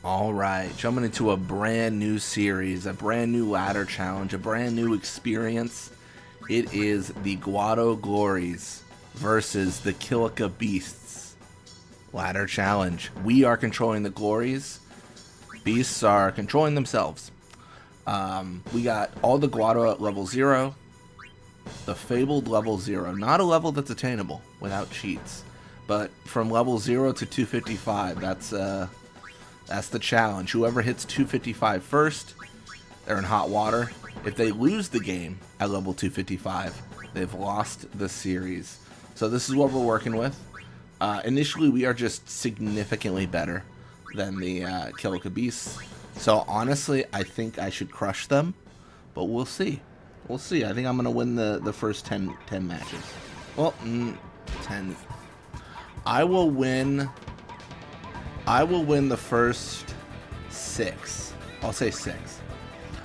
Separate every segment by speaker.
Speaker 1: All right, jumping into a brand new series, a brand new ladder challenge, a brand new experience. It is the Guado Glories versus the Kilika Beasts ladder challenge. We are controlling the Glories. Beasts are controlling themselves. We got all the Guado at level 0, the Fabled level 0, not a level that's attainable without cheats, but from level 0 to 255, that's the challenge. Whoever hits 255 first, they're in hot water. If they lose the game at level 255, they've lost the series. So this is what we're working with. Initially, we are just significantly better than the Kilika Beasts. So honestly, I think I should crush them, but we'll see. We'll see. I think I'm going to win the first 10 matches. Well, 10. I will win the first 6. I'll say 6.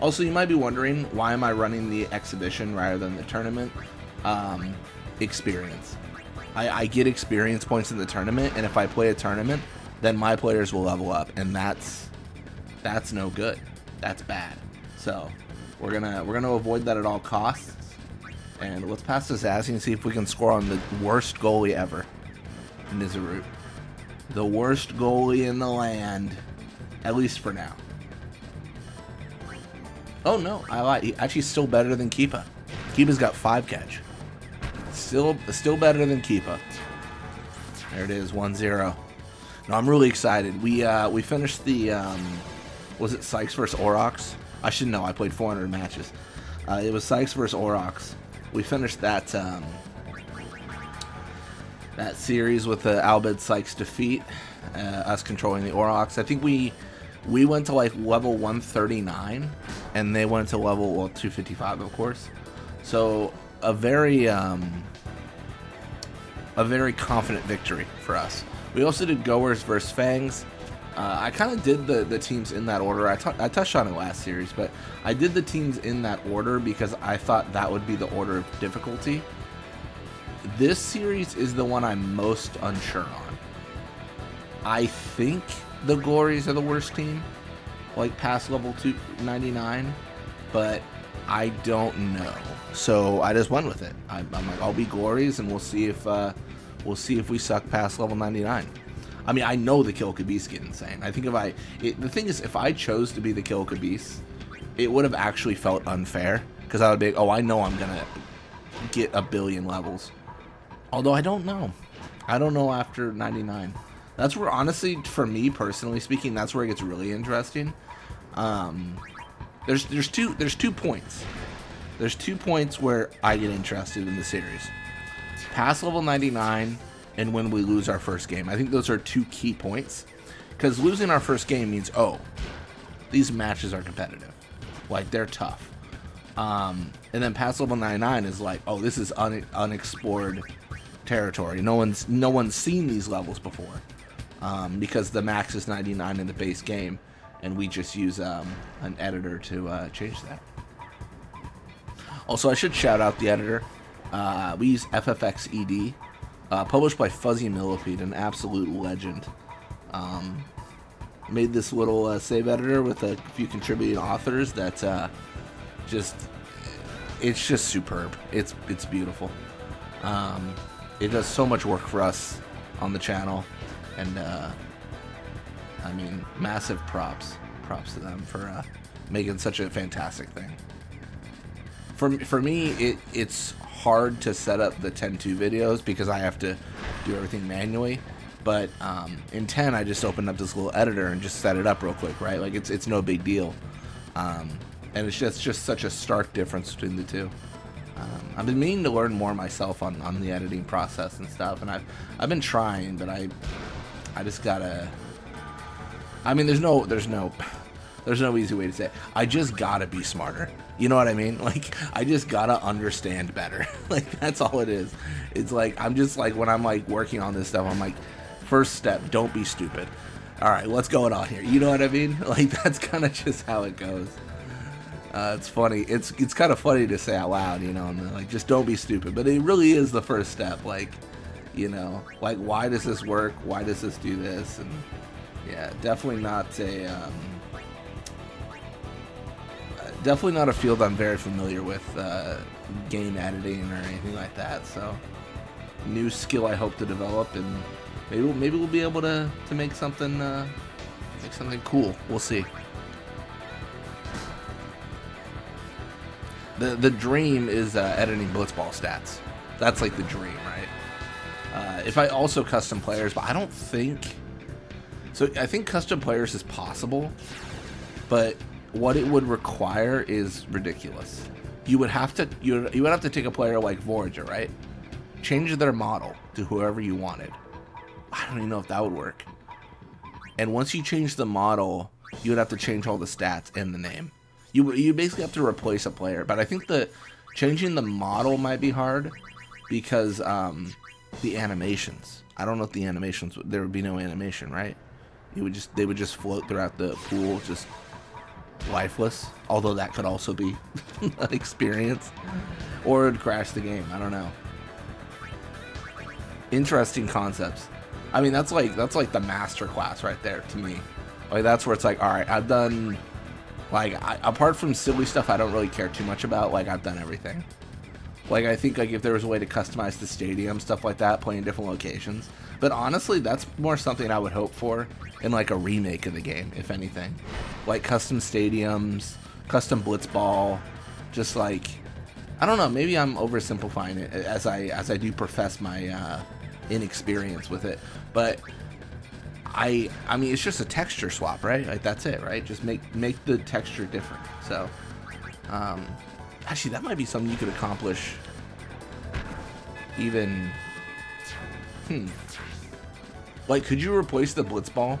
Speaker 1: Also, you might be wondering, why am I running the exhibition rather than the tournament? Experience. I get experience points in the tournament, and if I play a tournament, then my players will level up, and that's no good. That's bad. So we're gonna avoid that at all costs. And let's pass to Zazzy and see if we can score on the worst goalie ever, Nizaru. The worst goalie in the land, at least for now. Oh no, I lied. He actually still better than Keepa. Keepa's got 5 catch. Still better than Keepa. There it is, 1-0. No, I'm really excited. We finished the was it Sykes versus Aurochs? I should know. I played 400 matches. It was Sykes versus Aurochs. We finished that series with the Albed Sykes defeat, us controlling the Aurochs. I think we went to like level 139, and they went to level 255, of course. So a very confident victory for us. We also did Goers versus Fangs. I kind of did the teams in that order. I touched on it last series, but I did the teams in that order because I thought that would be the order of difficulty. This series is the one I'm most unsure on. I think the Glories are the worst team, like past level 299, but I don't know. So I just went with it. I'm like, I'll be Glories, and we'll see if we suck past level 99. I mean, I know the Kilika Beasts get insane. I think the thing is, if I chose to be the Kilika Beasts, it would have actually felt unfair, because I would be, oh, I know I'm gonna get a billion levels. Although I don't know. I don't know after 99. That's where, honestly, for me personally speaking, that's where it gets really interesting. There's 2 points. There's 2 points where I get interested in the series. Past level 99 and when we lose our first game. I think those are 2 key points. Because losing our first game means, oh, these matches are competitive. Like, they're tough. And then past level 99 is like, oh, this is unexplored territory. No one's seen these levels before, because the max is 99 in the base game, and we just use an editor to change that. Also, I should shout out the editor. We use FFXED, published by Fuzzy Millipede, an absolute legend. Made this little save editor with a few contributing authors that it's just superb. It's beautiful. It does so much work for us on the channel, and I mean, massive props to them for making such a fantastic thing. For me, it's hard to set up the 10.2 videos because I have to do everything manually. But in 10, I just opened up this little editor and just set it up real quick, right? Like, it's no big deal. And it's just such a stark difference between the two. I've been meaning to learn more myself on the editing process and stuff, and I've been trying, but I just gotta. I mean, there's no easy way to say it. I just gotta be smarter. You know what I mean? Like, I just gotta understand better. Like, that's all it is. It's like, I'm just like, when I'm like working on this stuff, I'm like, first step, don't be stupid. All right, what's going on here? You know what I mean? Like, that's kind of just how it goes. It's funny. It's kind of funny to say out loud, you know, and like, just don't be stupid. But it really is the first step. Like, you know, like, why does this work? Why does this do this? And Yeah, definitely not a field I'm very familiar with, game editing or anything like that. So, new skill I hope to develop, and maybe we'll be able to make something cool. We'll see. The dream is editing Blitzball stats. That's like the dream, right? If I also custom players, but I don't think so. I think custom players is possible, but what it would require is ridiculous. You would have to take a player like Voyager, right? Change their model to whoever you wanted. I don't even know if that would work. And once you change the model, you would have to change all the stats and the name. You basically have to replace a player. But I think that changing the model might be hard because the animations. I don't know if the animations. There would be no animation, right? They would just float throughout the pool, just lifeless. Although that could also be an experience, or it'd crash the game. I don't know. Interesting concepts. I mean, that's like the master class right there to me. Like that's where it's like, all right, I've done. Like apart from silly stuff, I don't really care too much about. Like I've done everything. Like I think like if there was a way to customize the stadium, stuff like that, play in different locations. But honestly, that's more something I would hope for in like a remake of the game, if anything. Like custom stadiums, custom blitzball, just like I don't know. Maybe I'm oversimplifying it as I do profess my inexperience with it, but I mean it's just a texture swap, right? Like that's it, right? Just make the texture different. So actually that might be something you could accomplish even like could you replace the blitzball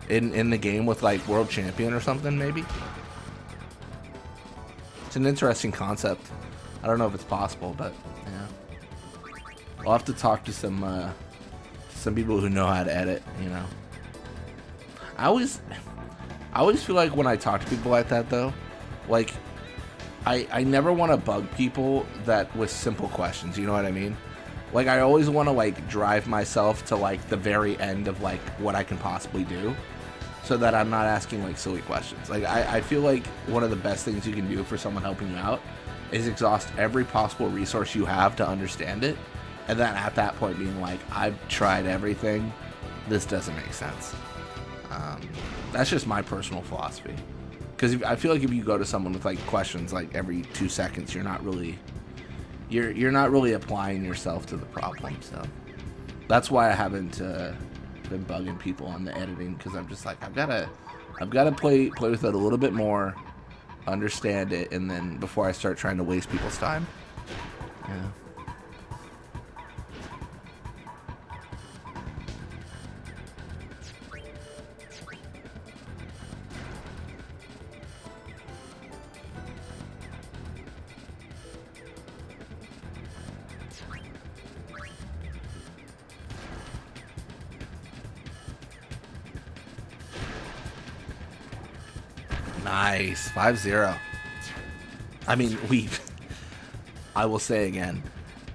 Speaker 1: in the game with like world champion or something? Maybe it's an interesting concept. I don't know if it's possible, but yeah, I'll have to talk to some people who know how to edit, you know. I always feel like when I talk to people like that though, like I never want to bug people that with simple questions, you know what I mean? Like I always want to like drive myself to like the very end of like what I can possibly do so that I'm not asking like silly questions. Like I feel like one of the best things you can do for someone helping you out is exhaust every possible resource you have to understand it, and then at that point being like, I've tried everything, this doesn't make sense. That's just my personal philosophy. Because I feel like if you go to someone with like questions like every 2 seconds, you're not really applying yourself to the problem. So that's why I haven't been bugging people on the editing, because I'm just like I've got to play with it a little bit more, understand it, and then before I start trying to waste people's time. Yeah. Nice. 5-0. I mean, I will say again,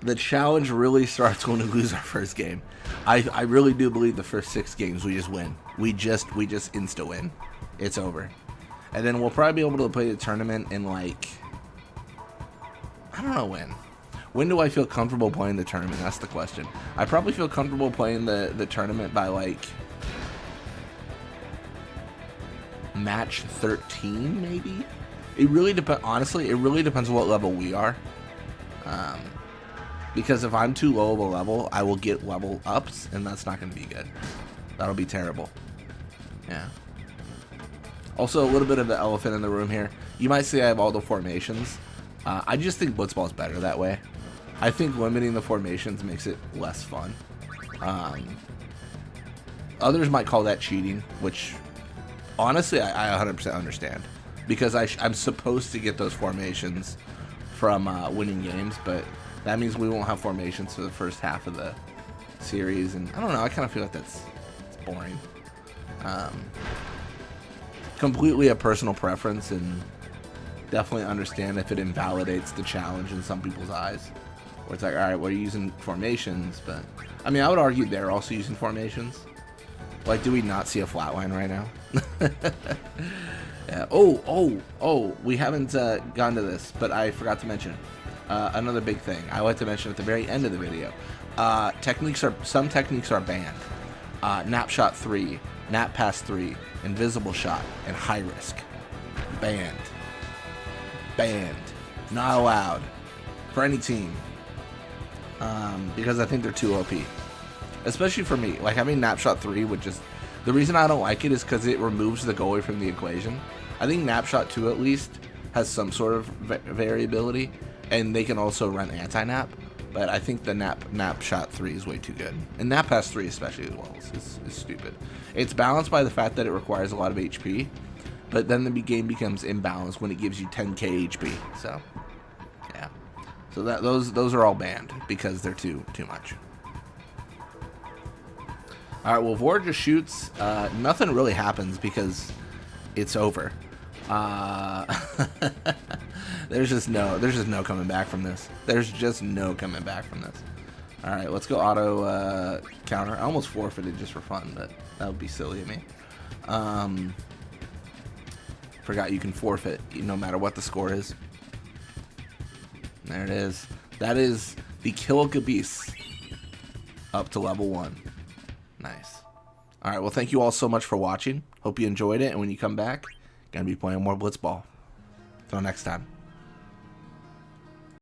Speaker 1: the challenge really starts when we lose our first game. I really do believe the first 6 games we just win. We just insta win. It's over. And then we'll probably be able to play the tournament in like, I don't know when. When do I feel comfortable playing the tournament? That's the question. I probably feel comfortable playing the tournament by like match 13 maybe. It really depends. Honestly, it really depends on what level we are, because if I'm too low of a level, I will get level ups, and that's not going to be good. That'll be terrible. Yeah. Also, a little bit of the elephant in the room here. You might say I have all the formations. I just think Blitzball is better that way. I think limiting the formations makes it less fun. Others might call that cheating, which honestly I 100% understand, because I'm supposed to get those formations from winning games, but that means we won't have formations for the first half of the series, and I don't know, I kind of feel like it's boring. Completely a personal preference, and definitely understand if it invalidates the challenge in some people's eyes, where it's like, all right, well, you're using formations, but I mean, I would argue they're also using formations, Like, do we not see a flatline right now? Yeah. Oh, we haven't gone to this, but I forgot to mention another big thing I like to mention at the very end of the video. Some techniques are banned. Nap shot 3, nap pass 3, invisible shot, and high risk. Banned. Banned. Not allowed for any team. Because I think they're too OP. Especially for me. Like, having nap shot 3 would just... The reason I don't like it is because it removes the goalie from the equation. I think nap shot 2 at least has some sort of variability. And they can also run anti-nap. But I think the nap shot 3 is way too good. And nap pass 3 especially as well is stupid. It's balanced by the fact that it requires a lot of HP. But then the game becomes imbalanced when it gives you 10k HP. So, yeah. So those are all banned because they're too much. All right, well, Vor just shoots. Nothing really happens because it's over. There's just no coming back from this. There's just no coming back from this. All right, let's go auto counter. I almost forfeited just for fun, but that would be silly of me. Forgot you can forfeit no matter what the score is. There it is. That is the Kilika Beast up to level 1. Nice. All right, well, thank you all so much for watching. Hope you enjoyed it, and when you come back, gonna be playing more Blitzball. Until next time.